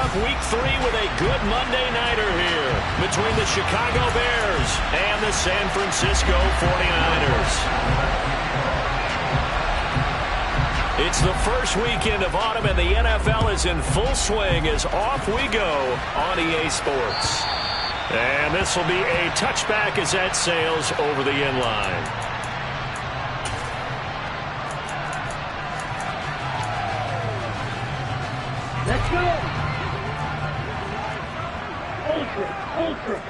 off Week 3 with a good Monday nighter here between the Chicago Bears and the San Francisco 49ers. It's the first weekend of autumn, and the NFL is in full swing as off we go on EA Sports. And this will be a touchback as that sails over the end line. Let's go! Ultra.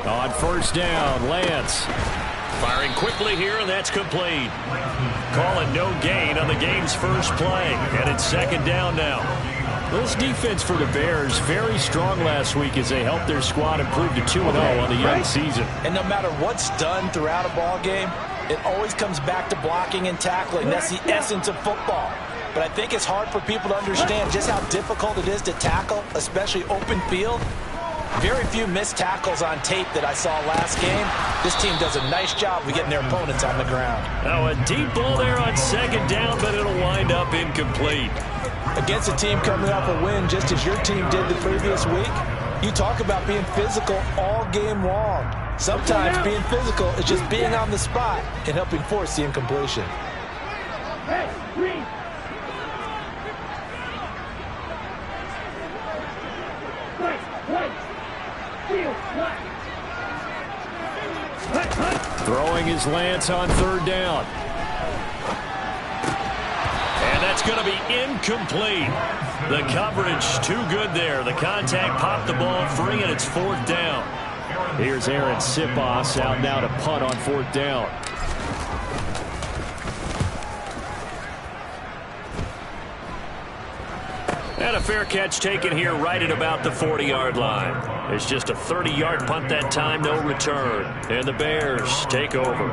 On first down, Lance. Firing quickly here, and that's complete. Call it no gain on the game's first play. And it's second down now. This defense for the Bears, very strong last week as they helped their squad improve to 2-0 on the young season. And no matter what's done throughout a ball game, it always comes back to blocking and tackling. That's the essence of football. But I think it's hard for people to understand just how difficult it is to tackle, especially open field. Very few missed tackles on tape that I saw last game. This team does a nice job of getting their opponents on the ground. Now a deep ball there on second down, but it'll wind up incomplete. Against a team coming off a win just as your team did the previous week, you talk about being physical all game long. Sometimes being physical is just being on the spot and helping force the incompletion. Hey, green. Throwing his Lance on third down. And that's going to be incomplete. The coverage too good there. The contact popped the ball free, and it's fourth down. Here's Aaron Sipos out now to punt on fourth down. And a fair catch taken here right at about the 40-yard line. It's just a 30-yard punt that time, no return. And the Bears take over.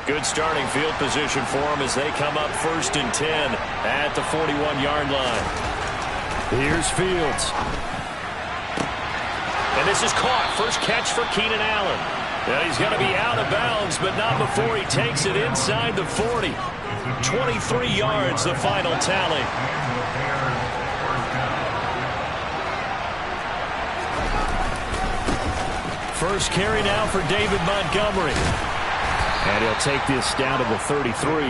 Good starting field position for them as they come up first and 10 at the 41-yard line. Here's Fields. And this is caught. First catch for Keenan Allen. Now he's going to be out of bounds, but not before he takes it inside the 40. 23 yards, the final tally. First carry now for David Montgomery. And he'll take this down to the 33.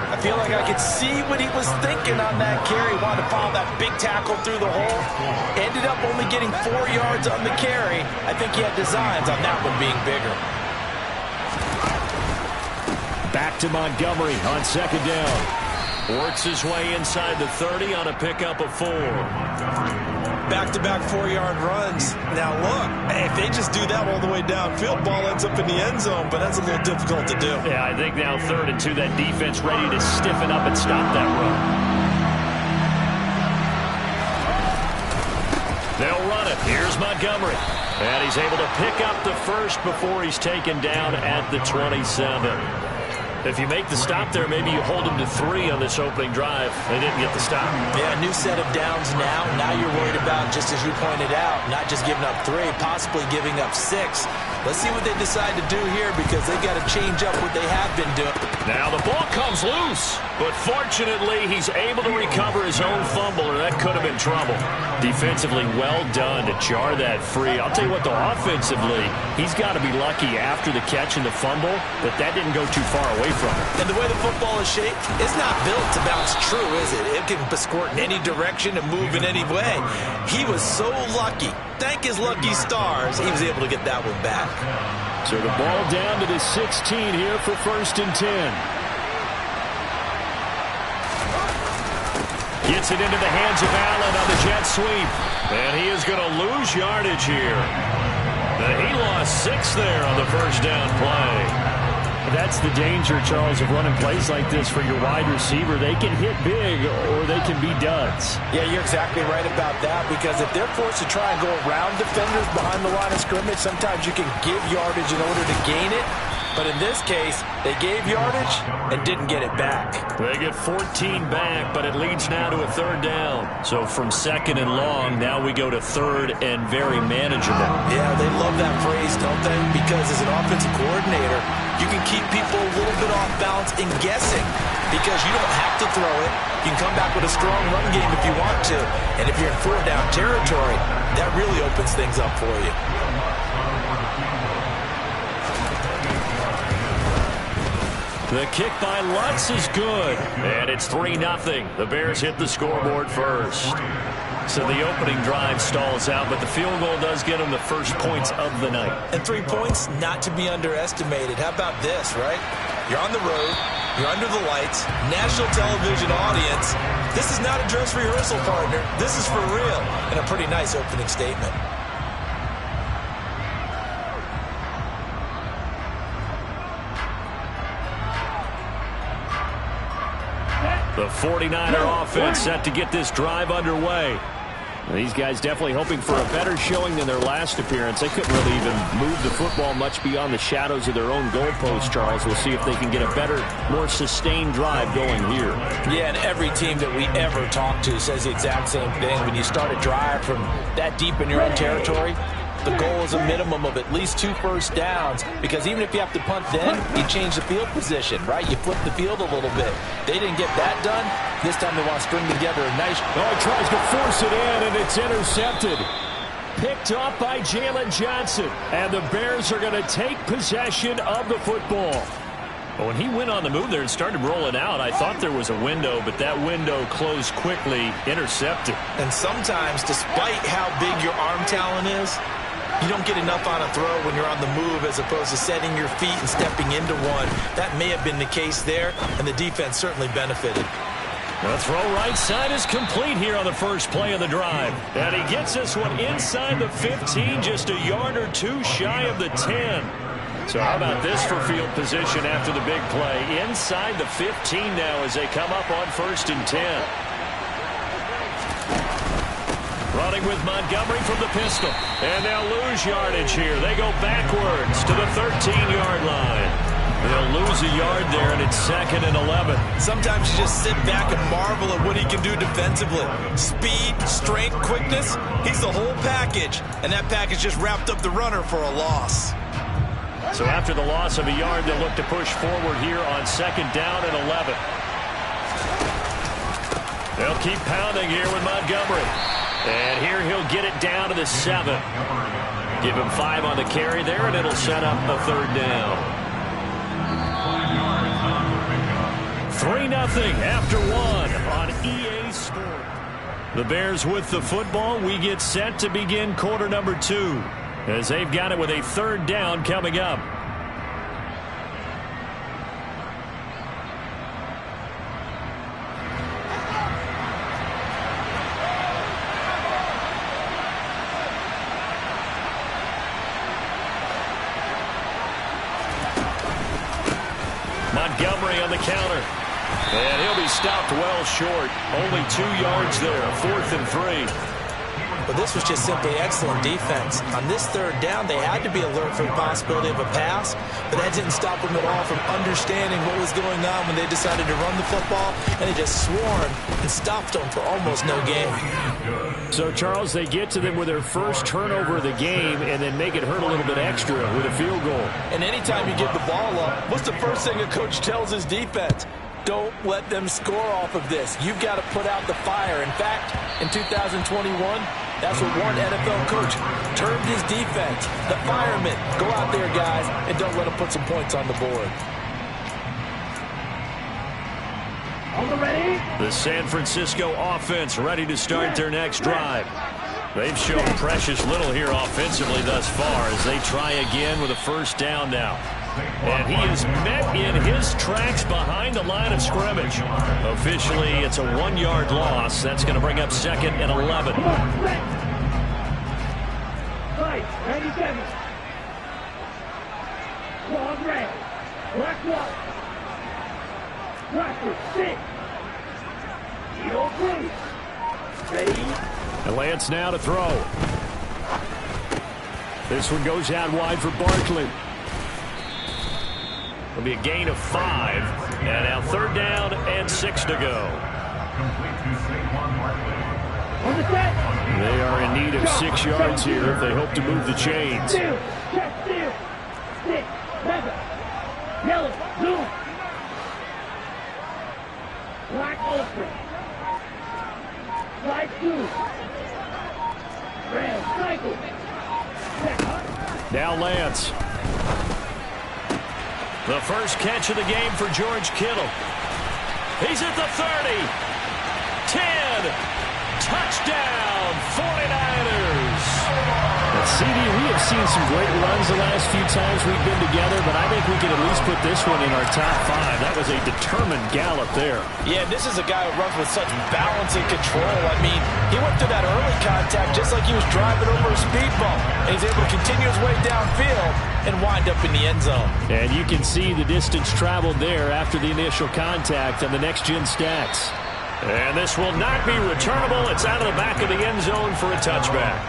I feel like I could see what he was thinking on that carry. Wanted to follow that big tackle through the hole. Ended up only getting 4 yards on the carry. I think he had designs on that one being bigger. Back to Montgomery on second down. Works his way inside the 30 on a pickup of 4. Back-to-back 4-yard runs. Now look, if they just do that all the way downfield, ball ends up in the end zone, but that's a little difficult to do. Yeah, I think now 3rd and 2, that defense ready to stiffen up and stop that run. They'll run it. Here's Montgomery. And he's able to pick up the first before he's taken down at the 27. If you make the stop there, maybe you hold them to 3 on this opening drive. They didn't get the stop. Yeah, new set of downs now. Now you're worried about, just as you pointed out, not just giving up 3, possibly giving up 6. Let's see what they decide to do here because they've got to change up what they have been doing. Now the ball comes loose, but fortunately he's able to recover his own fumble, or that could have been trouble. Defensively, well done to jar that free. I'll tell you what, though, offensively, he's got to be lucky after the catch and the fumble that didn't go too far away from him. And the way the football is shaped, it's not built to bounce true, is it? It can squirt in any direction and move in any way. He was so lucky. Thank his lucky stars, he was able to get that one back. So the ball down to the 16 here for 1st and 10. Gets it into the hands of Allen on the jet sweep. And he is going to lose yardage here. He lost 6 there on the first down play. That's the danger, Charles, of running plays like this for your wide receiver. They can hit big or they can be duds. Yeah, you're exactly right about that because if they're forced to try and go around defenders behind the line of scrimmage, sometimes you can give yardage in order to gain it. But in this case, they gave yardage and didn't get it back. They get 14 back, but it leads now to a third down. So from second and long, now we go to third and very manageable. Yeah, they love that phrase, don't they? Because as an offensive coordinator, you can keep people a little bit off balance and guessing because you don't have to throw it. You can come back with a strong run game if you want to. And if you're in fourth down territory, that really opens things up for you. The kick by Lutz is good. And it's 3-0. The Bears hit the scoreboard first. So the opening drive stalls out, but the field goal does get them the first points of the night. And 3 points, not to be underestimated. How about this, right? You're on the road. You're under the lights. National television audience. This is not a dress rehearsal, partner. This is for real. And a pretty nice opening statement. The 49er offense set to get this drive underway. These guys definitely hoping for a better showing than their last appearance. They couldn't really even move the football much beyond the shadows of their own goalpost, Charles. We'll see if they can get a better, more sustained drive going here. Yeah, and every team that we ever talk to says the exact same thing. When you start a drive from that deep in your own territory, the goal is a minimum of at least 2 first downs, because even if you have to punt then, you change the field position, right? You flip the field a little bit. They didn't get that done. This time they want to string together a nice... Oh, he tries to force it in, and it's intercepted. Picked up by Jalen Johnson. And the Bears are going to take possession of the football. When he went on the move there and started rolling out, I thought there was a window, but that window closed quickly, intercepted. And sometimes, despite how big your arm talent is, you don't get enough on a throw when you're on the move as opposed to setting your feet and stepping into one. That may have been the case there, and the defense certainly benefited. The throw right side is complete here on the first play of the drive. And he gets this one inside the 15, just a yard or two shy of the 10. So how about this for field position after the big play? Inside the 15 now as they come up on 1st and 10. Running with Montgomery from the pistol. And they'll lose yardage here. They go backwards to the 13-yard line. They'll lose a yard there, and it's 2nd and 11. Sometimes you just sit back and marvel at what he can do defensively. Speed, strength, quickness, he's the whole package. And that package just wrapped up the runner for a loss. So after the loss of a yard, they'll look to push forward here on 2nd down and 11. They'll keep pounding here with Montgomery. And here he'll get it down to the 7. Give him 5 on the carry there, and it'll set up a 3rd down. 3-0 after 1 on EA Sport. The Bears with the football. We get set to begin quarter number 2 as they've got it with a 3rd down coming up. Montgomery on the counter. And he'll be stopped well short. Only 2 yards there. 4th and 3. But this was just simply excellent defense. On this 3rd down, they had to be alert for the possibility of a pass, but that didn't stop them at all from understanding what was going on when they decided to run the football, and they just swarmed and stopped them for almost no gain. So, Charles, they get to them with their first turnover of the game and then make it hurt a little bit extra with a field goal. And anytime you give the ball up, what's the first thing a coach tells his defense? Don't let them score off of this. You've got to put out the fire. In fact, in 2021, that's what one NFL coach termed his defense. The firemen. Go out there, guys, and don't let them put some points on the board. The San Francisco offense ready to start their next drive. They've shown precious little here offensively thus far as they try again with a 1st down now. And he is met in his tracks behind the line of scrimmage. Officially, it's a 1-yard loss. That's going to bring up 2nd and 11. Right, 97. Long red. Black one. Blackwood, 6. Heel 3. Ready? And Lance now to throw. This one goes out wide for Barkley. It'll be a gain of 5. And now 3rd down and 6 to go. On the set. They are in need of 6 yards here if they hope to move the chains. Steal. Check steal. 6. 7. Yellow. Blue. Black ultra. Slide 2. Red cycle. Now Lance. The first catch of the game for George Kittle. He's at the 30. 10. Touchdown, 49ers. CD, we have seen some great runs the last few times we've been together, but I think we can at least put this one in our top 5. That was a determined gallop there. Yeah, this is a guy who runs with such balance and control. I mean, he went through that early contact just like he was driving over a speed bump. And he's able to continue his way downfield and wind up in the end zone. And you can see the distance traveled there after the initial contact on the next-gen stats. And this will not be returnable. It's out of the back of the end zone for a touchback.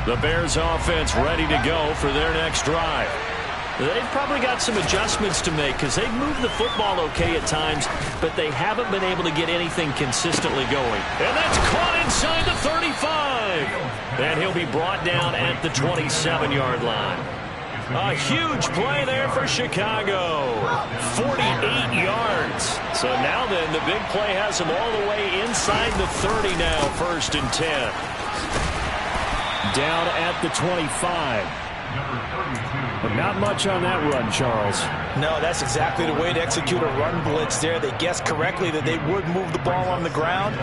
The Bears offense ready to go for their next drive. They've probably got some adjustments to make because they've moved the football okay at times, but they haven't been able to get anything consistently going. And that's caught inside the 35. And he'll be brought down at the 27-yard line. A huge play there for Chicago. 48 yards. So now then, the big play has them all the way inside the 30 now, 1st and 10. Down at the 25. But not much on that run, Charles. No, that's exactly the way to execute a run blitz there. They guessed correctly that they would move the ball on the ground,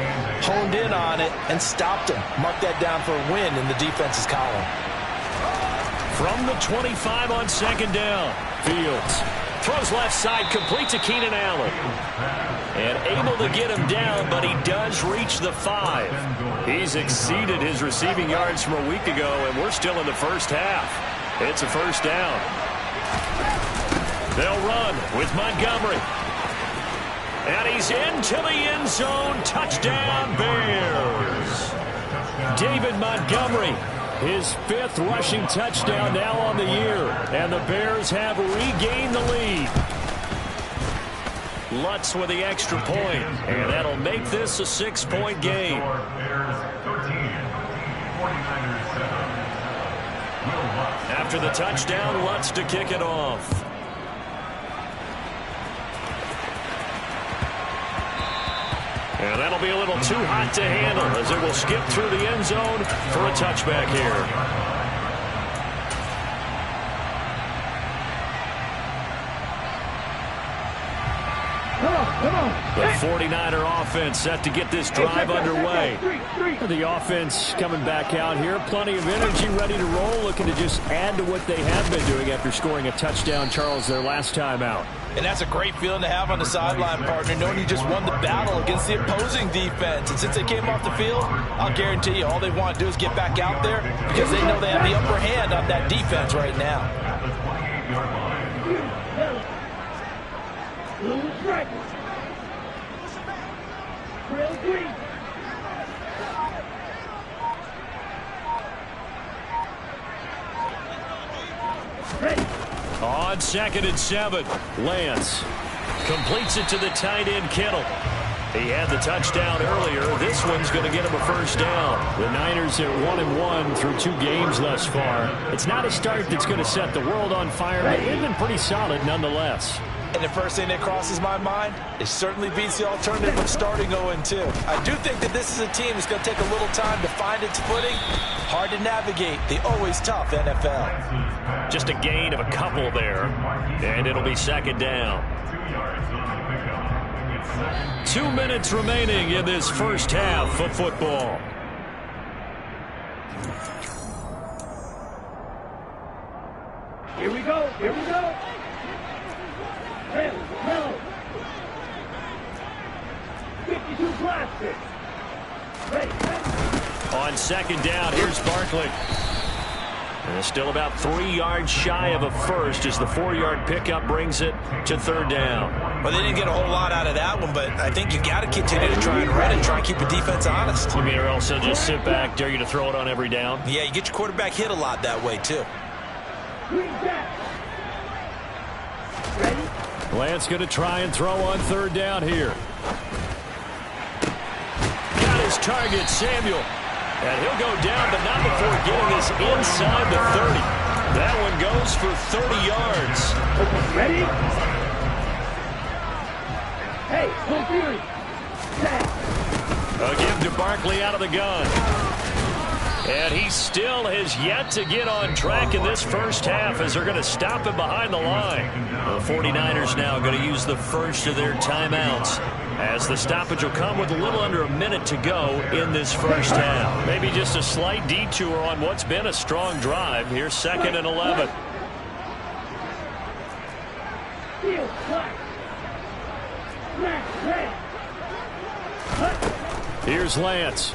honed in on it, and stopped him. Mark that down for a win in the defense's column. From the 25 on 2nd down, Fields throws left side, complete to Keenan Allen. And able to get him down, but he does reach the 5. He's exceeded his receiving yards from a week ago, and we're still in the first half. It's a 1st down. They'll run with Montgomery. And he's into the end zone. Touchdown, Bears. David Montgomery, his 5th rushing touchdown now on the year. And the Bears have regained the lead. Lutz with the extra point, and that'll make this a 6-point game. After the touchdown, Lutz to kick it off. And that'll be a little too hot to handle as it will skip through the end zone for a touchback here. The 49er offense set to get this drive underway. The offense coming back out here. Plenty of energy, ready to roll, looking to just add to what they have been doing after scoring a touchdown, Charles, their last time out. And that's a great feeling to have on the sideline, partner, knowing you just won the battle against the opposing defense. And since they came off the field, I'll guarantee you all they want to do is get back out there because they know they have the upper hand on that defense right now. Blue strike. Real green. Ready. On 2nd and 7, Lance completes it to the tight end, Kittle. He had the touchdown earlier. This one's going to get him a 1st down. The Niners at 1-1 through 2 games thus far. It's not a start that's going to set the world on fire, but they've been pretty solid nonetheless. And the first thing that crosses my mind, it certainly beats the alternative of starting 0-2. I do think that this is a team that's going to take a little time to find its footing. Hard to navigate the always tough NFL. Just a gain of a couple there, and it'll be 2nd down. 2 minutes remaining in this first half of football. Here we go. Here we go. Red, yellow. 52 plastic. Ready. On 2nd down, here's Barkley. And still about 3 yards shy of a first as the 4-yard pickup brings it to third down. Well, they didn't get a whole lot out of that one, but I think you got to continue to try and run it, try and keep the defense honest. You mean, or else they'll just sit back, dare you to throw it on every down? Yeah, you get your quarterback hit a lot that way, too. Lance going to try and throw on third down here. Got his target, Samuel. And he'll go down, but not before getting us inside the 30. That one goes for 30 yards. Ready? Hey, full fury. A give to Barkley out of the gun. And he still has yet to get on track in this first half as they're going to stop him behind the line. The 49ers now going to use the first of their timeouts, as the stoppage will come with a little under a minute to go in this first half. Maybe just a slight detour on what's been a strong drive. Here's 2nd and 11. Here's Lance.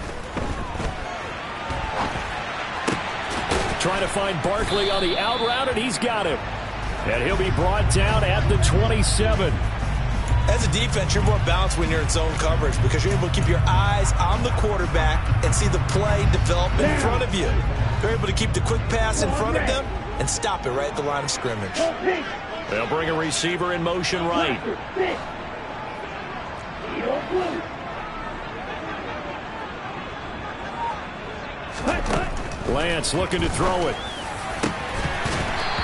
Trying to find Barkley on the out route, and he's got him. And he'll be brought down at the 27. As a defense, you're more balanced when you're in zone coverage because you're able to keep your eyes on the quarterback and see the play develop in front of you. You're able to keep the quick pass in front of them and stop it right at the line of scrimmage. They'll bring a receiver in motion right. Lance looking to throw it.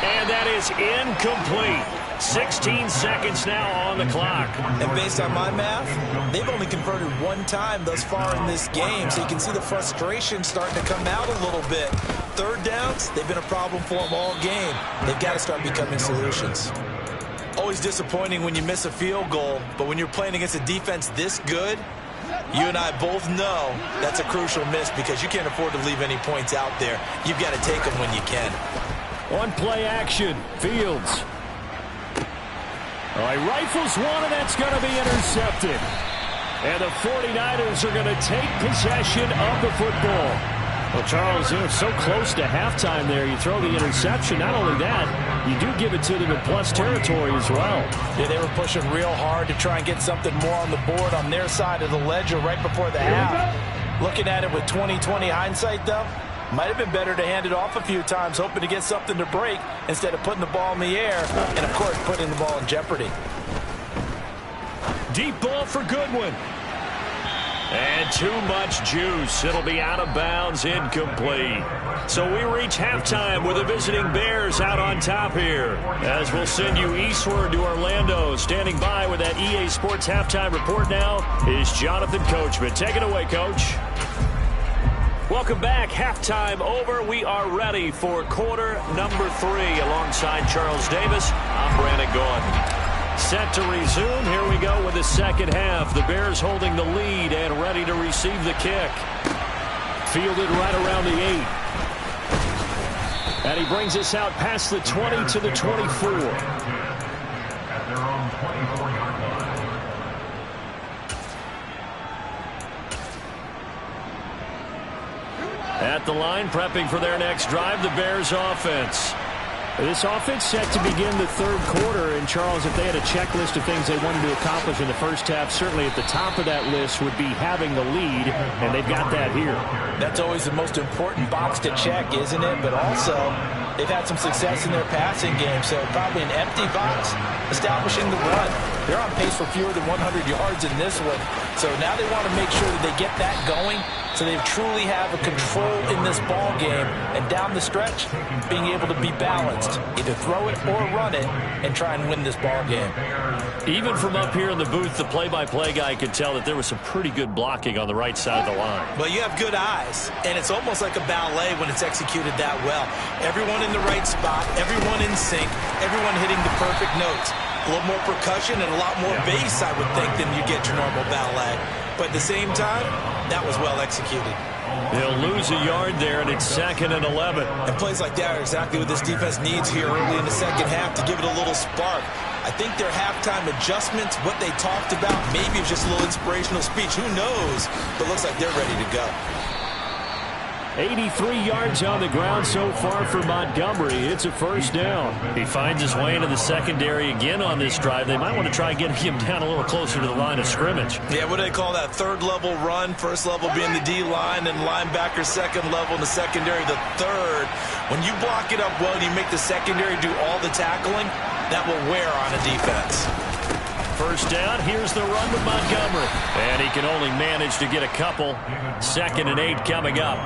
And that is incomplete. 16 seconds now on the clock. And based on my math, they've only converted one time thus far in this game, so you can see the frustration starting to come out a little bit. Third downs, they've been a problem for them all game. They've got to start becoming solutions. Always disappointing when you miss a field goal, but when you're playing against a defense this good, you and I both know that's a crucial miss because you can't afford to leave any points out there. You've got to take them when you can. On play action, Fields. All right, rifles one, and that's going to be intercepted. And the 49ers are going to take possession of the football. Well, Charles, they're so close to halftime there. You throw the interception. Not only that, you do give it to them in plus territory as well. Yeah, they were pushing real hard to try and get something more on the board on their side of the ledger right before the half. Looking at it with 20/20 hindsight, though, might have been better to hand it off a few times, hoping to get something to break instead of putting the ball in the air and, of course, putting the ball in jeopardy. Deep ball for Goodwin. And too much juice. It'll be out of bounds, incomplete. So we reach halftime with the visiting Bears out on top here. As we'll send you eastward to Orlando. Standing by with that EA Sports halftime report now is Jonathan Coachman. Take it away, Coach. Welcome back. Halftime over. We are ready for quarter number 3. Alongside Charles Davis, I'm Brandon Gordon. Set to resume. Here we go with the second half. The Bears holding the lead and ready to receive the kick. Fielded right around the 8. And he brings us out past the 20 to the 24. At the line, prepping for their next drive, the Bears offense. This offense set to begin the third quarter, and Charles, if they had a checklist of things they wanted to accomplish in the first half, certainly at the top of that list would be having the lead, and they've got that here. That's always the most important box to check, isn't it? But also, they've had some success in their passing game, so probably an empty box establishing the run. They're on pace for fewer than 100 yards in this one, so now they want to make sure that they get that going so they truly have a control in this ball game, and down the stretch, being able to be balanced, either throw it or run it, and try and win this ball game. Even from up here in the booth, the play-by-play guy could tell that there was some pretty good blocking on the right side of the line. Well, you have good eyes, and it's almost like a ballet when it's executed that well. Everyone in the right spot, everyone in sync, everyone hitting the perfect notes. A little more percussion and a lot more bass, I would think, than you get your normal ballet. But at the same time, that was well executed. They'll lose a yard there, and it's 2nd and 11. And plays like that are exactly what this defense needs here early in the second half to give it a little spark. I think their halftime adjustments, what they talked about, maybe it's just a little inspirational speech. Who knows? But it looks like they're ready to go. 83 yards on the ground so far for Montgomery. It's a first down. He finds his way into the secondary again on this drive. They might want to try getting him down a little closer to the line of scrimmage. Yeah, what do they call that? Third level run. First level being the D-line, and linebacker second level, and the secondary the third. When you block it up well and you make the secondary do all the tackling, that will wear on a defense. First down, here's the run with Montgomery. And he can only manage to get a couple. 2nd and 8 coming up.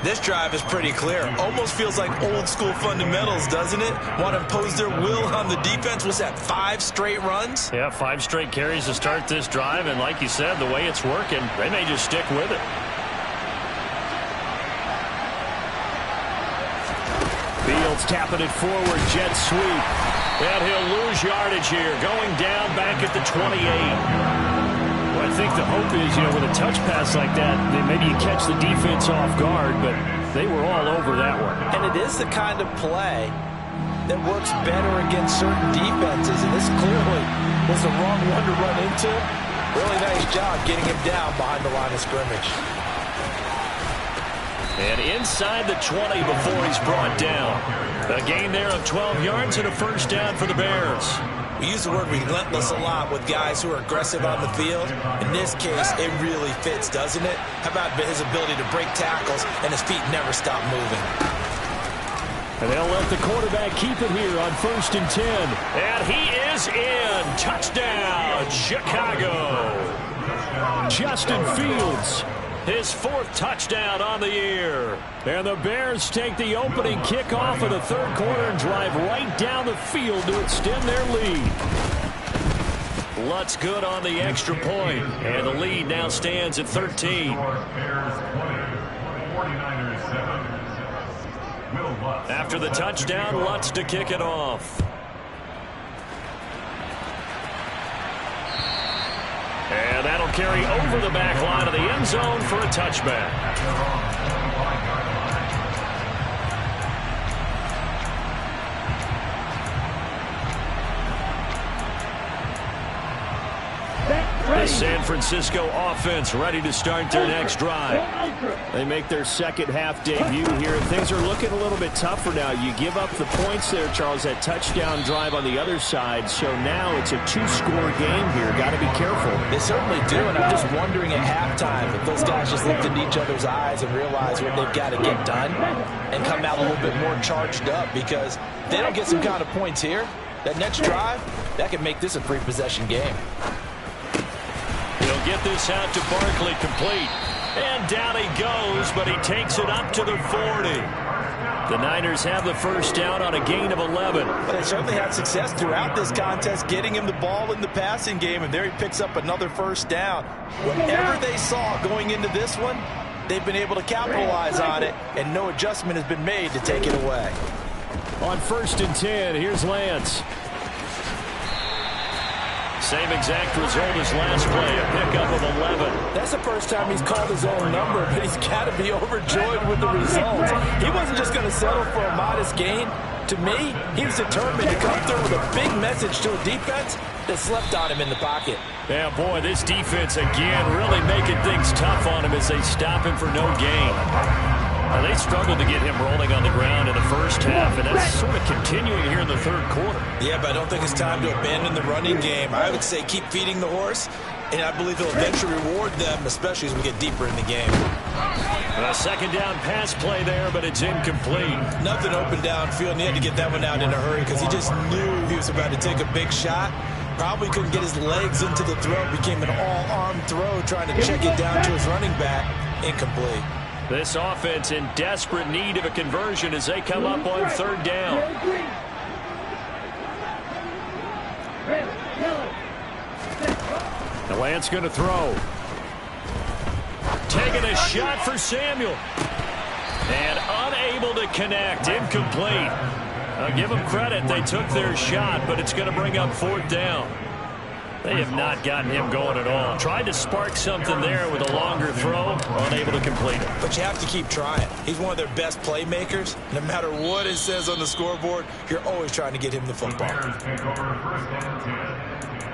This drive is pretty clear. Almost feels like old school fundamentals, doesn't it? Want to impose their will on the defense. Was that 5 straight runs? Yeah, 5 straight carries to start this drive. And like you said, the way it's working, they may just stick with it. Fields tapping it forward, jet sweep. And he'll lose yardage here, going down back at the 28. Well, I think the hope is, with a touch pass like that, maybe you catch the defense off guard, but they were all over that one. And it is the kind of play that works better against certain defenses, and this clearly was the wrong one to run into. Really nice job getting him down behind the line of scrimmage. And inside the 20 before he's brought down. A gain there of 12 yards and a first down for the Bears. We use the word relentless a lot with guys who are aggressive on the field. In this case, it really fits, doesn't it? How about his ability to break tackles and his feet never stop moving? And they'll let the quarterback keep it here on 1st and 10. And he is in. Touchdown, Chicago. Justin Fields. His 4th touchdown on the year. And the Bears take the opening kickoff of the 3rd quarter and drive right down the field to extend their lead. Lutz good on the extra point. And the lead now stands at 13. After the touchdown, Lutz to kick it off. And that'll carry over the back line of the end zone for a touchback. The San Francisco offense ready to start their next drive. They make their second half debut here. Things are looking a little bit tougher now. You give up the points there, Charles, that touchdown drive on the other side. So now it's a 2-score game here. Got to be careful. They certainly do, and I'm just wondering at halftime if those guys just looked into each other's eyes and realized what they've got to get done and come out a little bit more charged up, because if they don't get some kind of points here, that next drive, that could make this a 3-possession game. He'll get this out to Barkley, complete. And down he goes, but he takes it up to the 40. The Niners have the first down on a gain of 11. But they certainly had success throughout this contest, getting him the ball in the passing game, and there he picks up another first down. Whatever they saw going into this one, they've been able to capitalize on it, and no adjustment has been made to take it away. On 1st and 10, here's Lance. Same exact result as last play, a pickup of 11. That's the first time he's called his own number, but he's got to be overjoyed with the results. He wasn't just going to settle for a modest gain. To me, he was determined to come through with a big message to a defense that slept on him in the pocket. Yeah, boy, this defense again really making things tough on him as they stop him for no gain. Now, they struggled to get him rolling on the ground in the first half, and that's sort of continuing here in the 3rd quarter. Yeah, but I don't think it's time to abandon the running game. I would say keep feeding the horse, and I believe he'll eventually reward them, especially as we get deeper in the game. A 2nd down pass play there, but it's incomplete. Nothing open downfield, and he had to get that one out in a hurry because he just knew he was about to take a big shot. Probably couldn't get his legs into the throw. Became an all-arm throw, trying to check it down to his running back. Incomplete. This offense in desperate need of a conversion as they come up on 3rd down. The Lance going to throw. Taking a shot for Samuel. And unable to connect. Incomplete. I'll give them credit. They took their shot, but it's going to bring up 4th down. They have not gotten him going at all. Tried to spark something there with a longer throw, unable to complete it. But you have to keep trying. He's one of their best playmakers. No matter what it says on the scoreboard, you're always trying to get him the football. Bears take over 1st and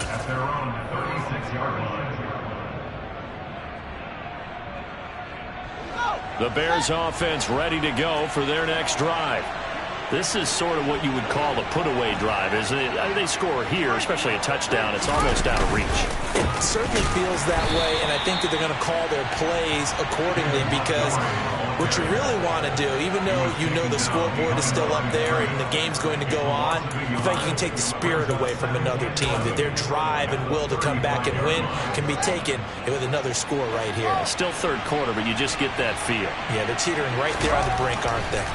10 at their own 36-yard line. The Bears offense ready to go for their next drive. This is sort of what you would call a put-away drive, isn't it? I mean, they score here, especially a touchdown. It's almost out of reach. It certainly feels that way, and I think that they're going to call their plays accordingly, because what you really want to do, even though you know the scoreboard is still up there and the game's going to go on, I think you can take the spirit away from another team, that their drive and will to come back and win can be taken with another score right here. Still third quarter, but you just get that feel. Yeah, they're teetering right there on the brink, aren't they?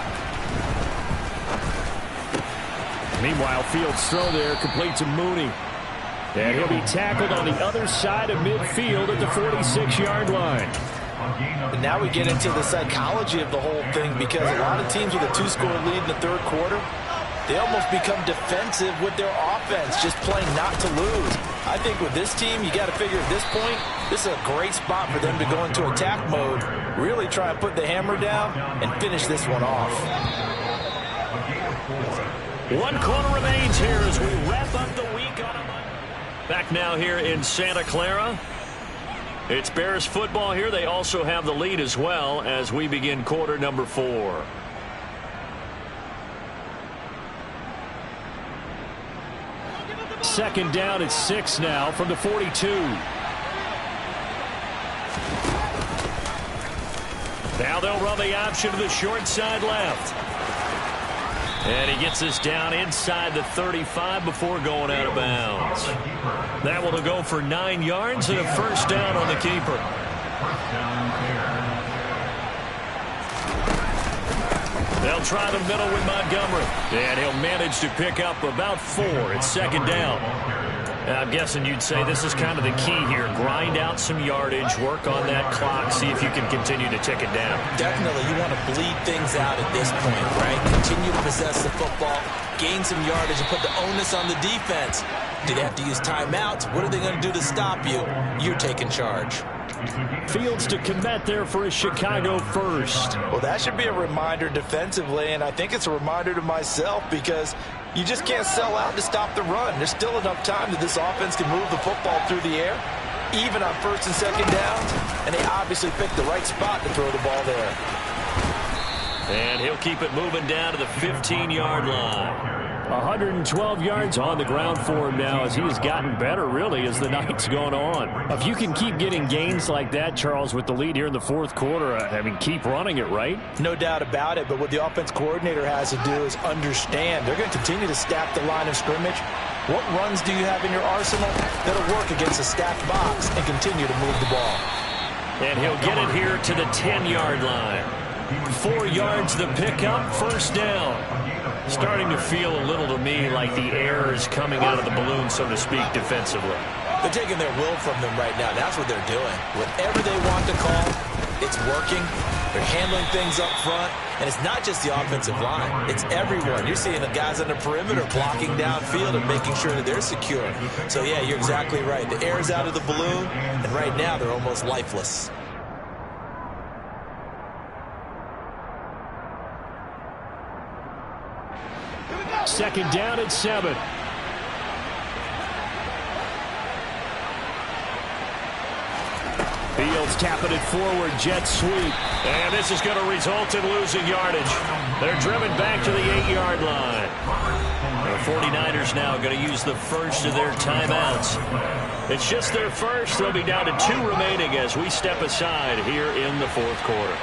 Meanwhile, Fields' throw there complete to Mooney. And he'll be tackled on the other side of midfield at the 46-yard line. And now we get into the psychology of the whole thing, because a lot of teams with a 2-score lead in the third quarter, they almost become defensive with their offense, just playing not to lose. I think with this team, you got to figure at this point, this is a great spot for them to go into attack mode, really try and put the hammer down and finish this one off. 1 quarter remains here as we wrap up the week on a Monday. Back now here in Santa Clara. It's Bears football here. They also have the lead as well as we begin quarter number 4. Second down at 6 now from the 42. Now they'll run the option to the short side left. And he gets this down inside the 35 before going out of bounds. That will go for 9 yards and a first down on the keeper. They'll try the middle with Montgomery. And he'll manage to pick up about 4 at second down. I'm guessing you'd say this is kind of the key here. Grind out some yardage, work on that clock, see if you can continue to tick it down. Definitely, you want to bleed things out at this point, right? Continue to possess the football, gain some yardage, and put the onus on the defense. Do they have to use timeouts? What are they going to do to stop you? You're taking charge. Fields to commit there for a Chicago first. Well, that should be a reminder defensively, and I think it's a reminder to myself, because you just can't sell out to stop the run. There's still enough time that this offense can move the football through the air, even on first and second downs, and they obviously picked the right spot to throw the ball there. And he'll keep it moving down to the 15-yard line. 112 yards on the ground for him now, as he has gotten better, really, as the night's gone on. If you can keep getting gains like that, Charles, with the lead here in the fourth quarter, I mean, keep running it, right? No doubt about it, but what the offense coordinator has to do is understand they're going to continue to stack the line of scrimmage. What runs do you have in your arsenal that'll work against a stacked box and continue to move the ball? And he'll get it here to the 10-yard line. 4 yards the pickup, first down. Starting to feel a little to me like the air is coming out of the balloon, so to speak, defensively. They're taking their will from them right now. That's what they're doing. Whatever they want to call, it's working. They're handling things up front. And it's not just the offensive line. It's everyone. You're seeing the guys on the perimeter blocking downfield and making sure that they're secure. So, yeah, you're exactly right. The air is out of the balloon, and right now they're almost lifeless. Second down at 7. Fields tapping it forward, jet sweep. And this is going to result in losing yardage. They're driven back to the 8-yard line. The 49ers now going to use the first of their timeouts. It's just their first. They'll be down to 2 remaining as we step aside here in the fourth quarter.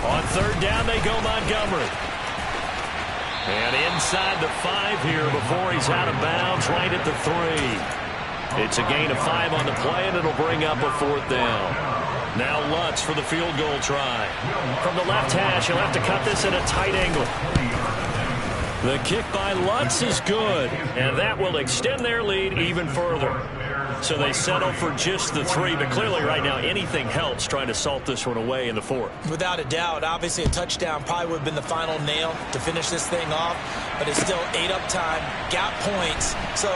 On third down, they go Montgomery. And inside the 5 here before he's out of bounds, right at the 3. It's a gain of 5 on the play, and it'll bring up a 4th down. Now Lutz for the field goal try. From the left hash, he'll have to cut this at a tight angle. The kick by Lutz is good, and that will extend their lead even further. So they settle for just the 3, but clearly right now anything helps trying to salt this one away in the 4th. Without a doubt, obviously a touchdown probably would have been the final nail to finish this thing off, but it's still 8 up time, got points. So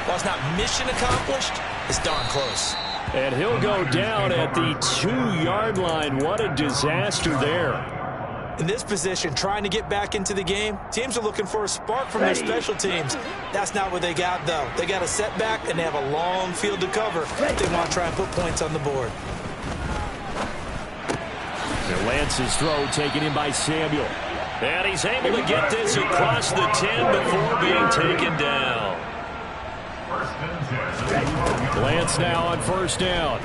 while it's not mission accomplished, it's darn close. And he'll go down at the 2-yard line. What a disaster there. In this position, trying to get back into the game, teams are looking for a spark from their special teams. That's not what they got, though. They got a setback, and they have a long field to cover if they want to try and put points on the board. Lance's throw taken in by Samuel. And he's able to get this across the 10 before being taken down. Lance now on first down.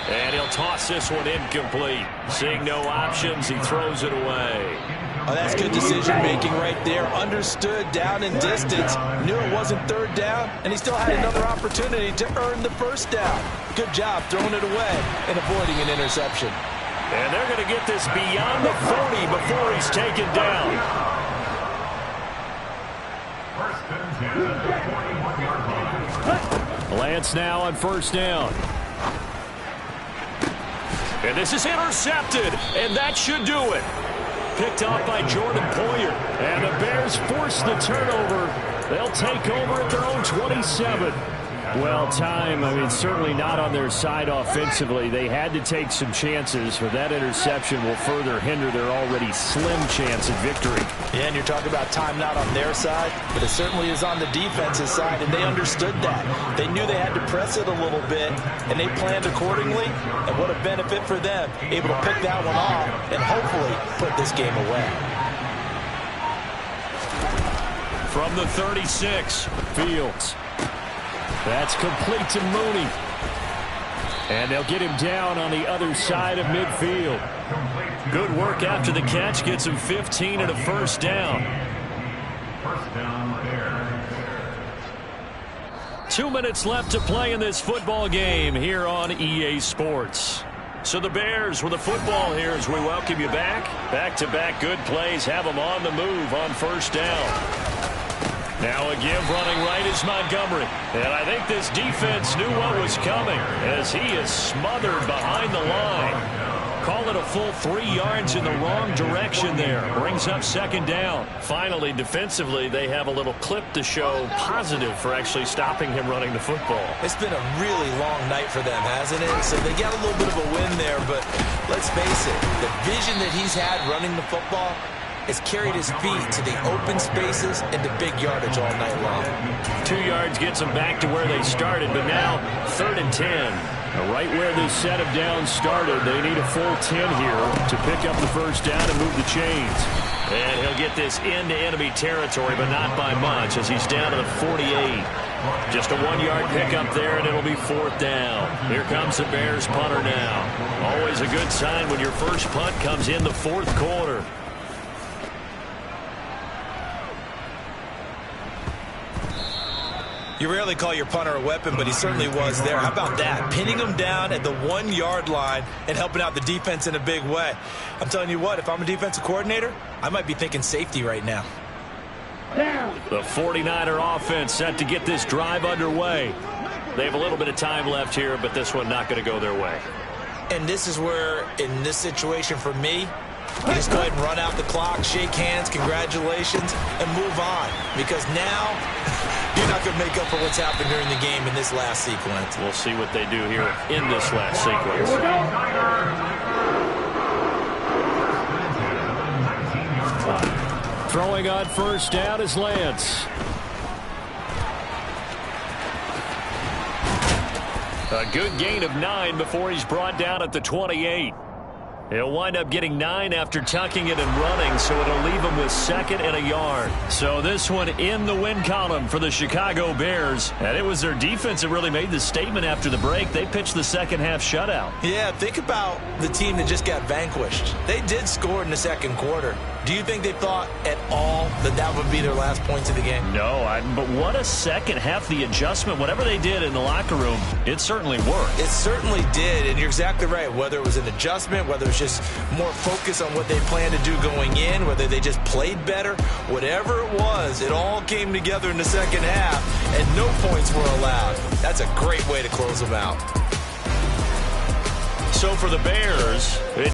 And he'll toss this one incomplete. Seeing no options, he throws it away. Oh, that's good decision-making right there. Understood down and distance. Knew it wasn't third down, and he still had another opportunity to earn the first down. Good job throwing it away and avoiding an interception. And they're going to get this beyond the 40 before he's taken down. Lance now on first down. And this is intercepted, and that should do it. Picked off by Jordan Poyer. And the Bears force the turnover. They'll take over at their own 27. Well, time, certainly not on their side offensively. They had to take some chances, but that interception will further hinder their already slim chance of victory. Yeah, and you're talking about time not on their side, but it certainly is on the defense's side, and they understood that. They knew they had to press it a little bit, and they planned accordingly, and what a benefit for them, able to pick that one off and hopefully put this game away. From the 36, Fields. That's complete to Mooney. And they'll get him down on the other side of midfield. Good work after the catch. Gets him 15 and a first down. First down there. 2 minutes left to play in this football game here on EA Sports. So the Bears with the football here as we welcome you back. Back-to-back good plays have them on the move on first down. Now a give running right is Montgomery. And I think this defense knew what was coming as he is smothered behind the line. Call it a full 3 yards in the wrong direction there. Brings up second down. Finally, defensively, they have a little clip to show positive for actually stopping him running the football. It's been a really long night for them, hasn't it? So they got a little bit of a win there, but let's face it, the vision that he's had running the football has carried his feet to the open spaces and the big yardage all night long. 2 yards gets them back to where they started, but now 3rd and 10. Right where this set of downs started, they need a full 10 here to pick up the first down and move the chains. And he'll get this into enemy territory, but not by much as he's down to the 48. Just a 1 yard pickup there, and it'll be 4th down. Here comes the Bears punter now. Always a good sign when your first punt comes in the 4th quarter. You rarely call your punter a weapon, but he certainly was there. How about that? Pinning him down at the 1 yard line and helping out the defense in a big way. I'm telling you what, if I'm a defensive coordinator, I might be thinking safety right now. The 49er offense set to get this drive underway. They have a little bit of time left here, but this one not going to go their way. And this is where, in this situation for me, you just go ahead and run out the clock, shake hands, congratulations, and move on. Because now, you're not going to make up for what's happened during the game in this last sequence. We'll see what they do here in this last sequence. Throwing on first down is Lance. A good gain of 9 before he's brought down at the 28. He'll wind up getting 9 after tucking it and running, so it'll leave him with 2nd and a yard. So this one in the win column for the Chicago Bears. And it was their defense that really made the statement after the break. They pitched the second half shutout. Yeah, think about the team that just got vanquished. They did score in the second quarter. Do you think they thought at all that that would be their last points of the game? No, but what a second half. The adjustment, whatever they did in the locker room, it certainly worked. It certainly did, and you're exactly right. Whether it was an adjustment, whether it was just more focus on what they planned to do going in, whether they just played better, whatever it was, it all came together in the second half, and no points were allowed. That's a great way to close them out. So for the Bears,